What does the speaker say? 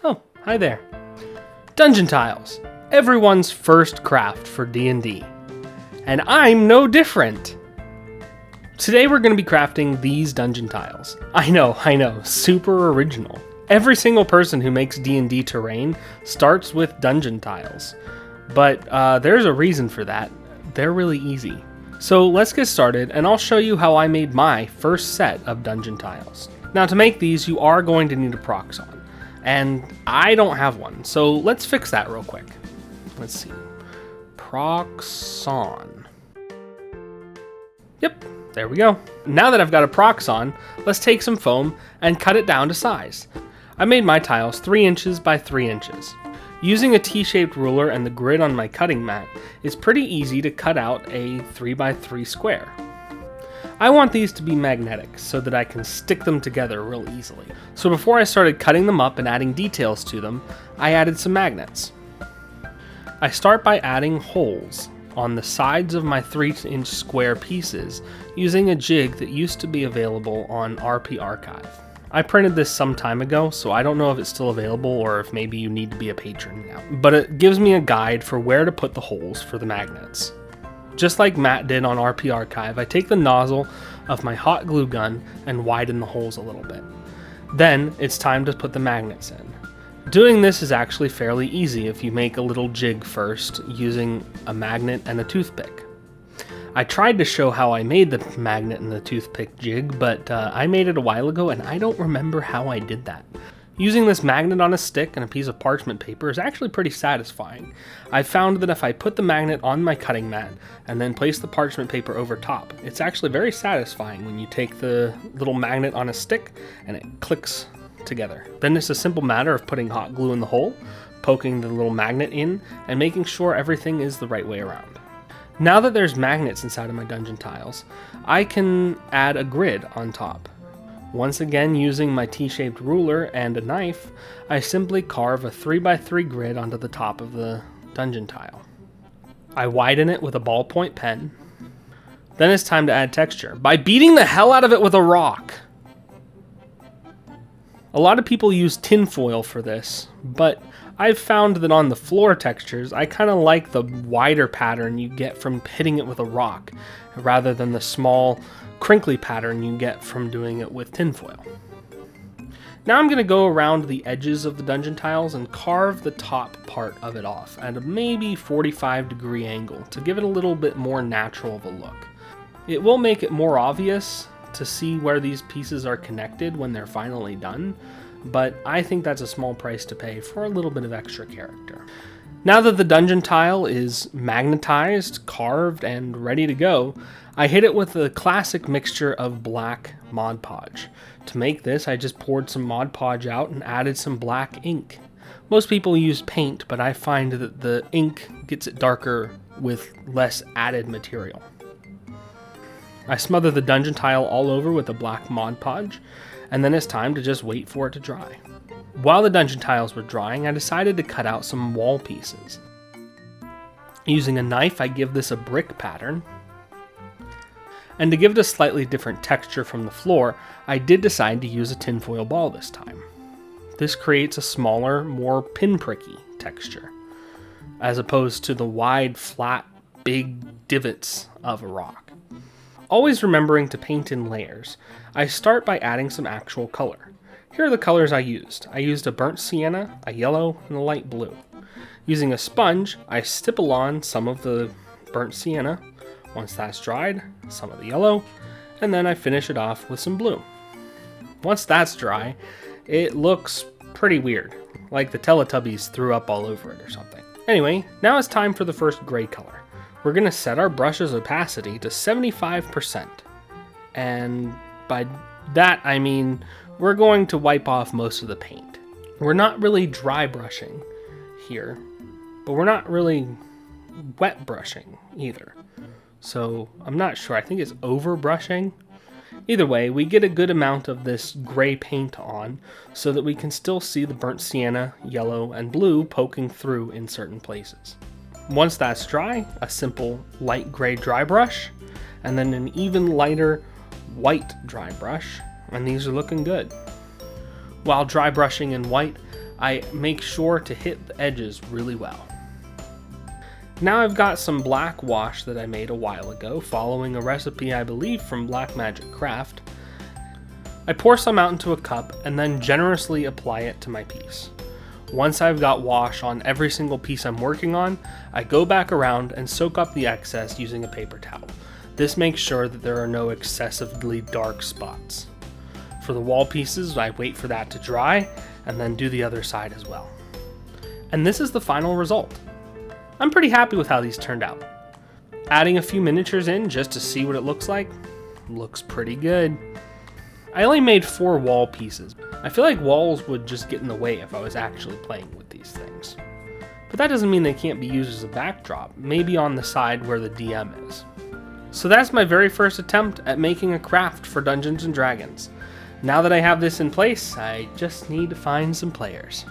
Oh, hi there. Dungeon tiles, everyone's first craft for D&D. And I'm no different. Today we're going to be crafting these dungeon tiles. I know, super original. Every single person who makes D&D terrain starts with dungeon tiles. But there's a reason for that. They're really easy. So let's get started and I'll show you how I made my first set of dungeon tiles. Now to make these you are going to need a proxon. And I don't have one, so let's fix that real quick. Let's see. Proxon. Yep, there we go. Now that I've got a proxon, let's take some foam and cut it down to size. I made my tiles 3 inches by 3 inches. Using a T-shaped ruler and the grid on my cutting mat, it's pretty easy to cut out a 3 by 3 square. I want these to be magnetic so that I can stick them together real easily. So before I started cutting them up and adding details to them, I added some magnets. I start by adding holes on the sides of my 3-inch square pieces using a jig that used to be available on RP Archive. I printed this some time ago, so I don't know if it's still available or if maybe you need to be a patron now. But it gives me a guide for where to put the holes for the magnets. Just like Matt did on RP Archive, I take the nozzle of my hot glue gun and widen the holes a little bit. Then it's time to put the magnets in. Doing this is actually fairly easy if you make a little jig first using a magnet and a toothpick. I tried to show how I made the magnet and the toothpick jig, but I made it a while ago and I don't remember how I did that. Using this magnet on a stick and a piece of parchment paper is actually pretty satisfying. I found that if I put the magnet on my cutting mat and then place the parchment paper over top, it's actually very satisfying when you take the little magnet on a stick and it clicks together. Then it's a simple matter of putting hot glue in the hole, poking the little magnet in, and making sure everything is the right way around. Now that there's magnets inside of my dungeon tiles, I can add a grid on top. Once again, using my T-shaped ruler and a knife, I simply carve a 3 by 3 grid onto the top of the dungeon tile. I widen it with a ballpoint pen. Then it's time to add texture by beating the hell out of it with a rock. A lot of people use tinfoil for this, but I've found that on the floor textures, I kind of like the wider pattern you get from hitting it with a rock, rather than the small, crinkly pattern you get from doing it with tinfoil. Now I'm going to go around the edges of the dungeon tiles and carve the top part of it off at a maybe 45-degree angle to give it a little bit more natural of a look. It will make it more obvious to see where these pieces are connected when they're finally done, but I think that's a small price to pay for a little bit of extra character. Now that the dungeon tile is magnetized, carved, and ready to go, I hit it with a classic mixture of black Mod Podge. To make this, I just poured some Mod Podge out and added some black ink. Most people use paint, but I find that the ink gets it darker with less added material. I smother the dungeon tile all over with the black Mod Podge, and then it's time to just wait for it to dry. While the dungeon tiles were drying, I decided to cut out some wall pieces. Using a knife, I give this a brick pattern. And to give it a slightly different texture from the floor, I did decide to use a tinfoil ball this time. This creates a smaller, more pinpricky texture, as opposed to the wide, flat, big divots of a rock. Always remembering to paint in layers, I start by adding some actual color. Here are the colors I used. I used a burnt sienna, a yellow, and a light blue. Using a sponge, I stipple on some of the burnt sienna. Once that's dried, some of the yellow, and then I finish it off with some blue. Once that's dry, it looks pretty weird, like the Teletubbies threw up all over it or something. Anyway, now it's time for the first gray color. We're going to set our brush's opacity to 75%. And by that, I mean we're going to wipe off most of the paint. We're not really dry brushing here, but we're not really wet brushing either. So I'm not sure. I think it's over brushing. Either way, we get a good amount of this gray paint on so that we can still see the burnt sienna, yellow, and blue poking through in certain places. Once that's dry, a simple light gray dry brush, and then an even lighter white dry brush, and these are looking good. While dry brushing in white, I make sure to hit the edges really well. Now I've got some black wash that I made a while ago, following a recipe I believe from Black Magic Craft. I pour some out into a cup and then generously apply it to my piece. Once I've got wash on every single piece I'm working on, I go back around and soak up the excess using a paper towel. This makes sure that there are no excessively dark spots. For the wall pieces, I wait for that to dry and then do the other side as well. And this is the final result. I'm pretty happy with how these turned out. Adding a few miniatures in just to see what it looks like, looks pretty good. I only made 4 wall pieces. I feel like walls would just get in the way if I was actually playing with these things. But that doesn't mean they can't be used as a backdrop, maybe on the side where the DM is. So that's my very first attempt at making a craft for Dungeons & Dragons. Now that I have this in place, I just need to find some players.